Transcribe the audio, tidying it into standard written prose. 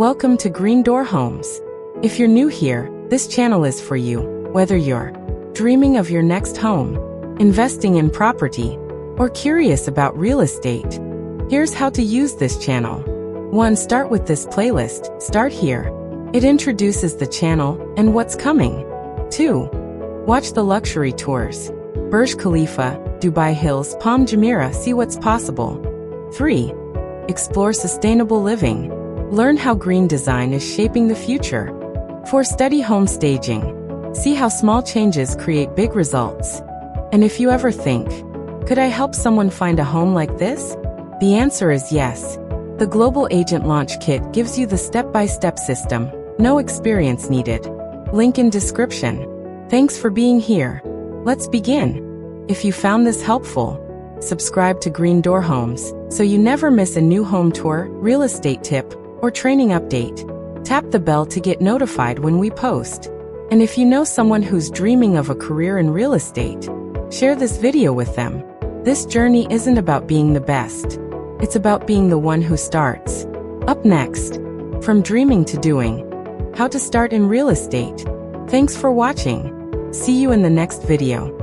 Welcome to Green Door Homes. If you're new here, this channel is for you. Whether you're dreaming of your next home, investing in property, or curious about real estate, here's how to use this channel. 1. Start with this playlist. Start here. It introduces the channel and what's coming. 2. Watch the luxury tours. Burj Khalifa, Dubai Hills, Palm Jumeirah. See what's possible. 3. Explore sustainable living. Learn how green design is shaping the future. 4. Study home staging. See how small changes create big results. And if you ever think, could I help someone find a home like this? The answer is yes. The Global Agent Launch Kit gives you the step-by-step system. No experience needed. Link in description. Thanks for being here. Let's begin. If you found this helpful, subscribe to Green Door Homes so you never miss a new home tour, real estate tip, or training update. Tap the bell to get notified when we post. And if you know someone who's dreaming of a career in real estate, share this video with them. This journey isn't about being the best. It's about being the one who starts. Up next, from dreaming to doing, how to start in real estate. Thanks for watching. See you in the next video.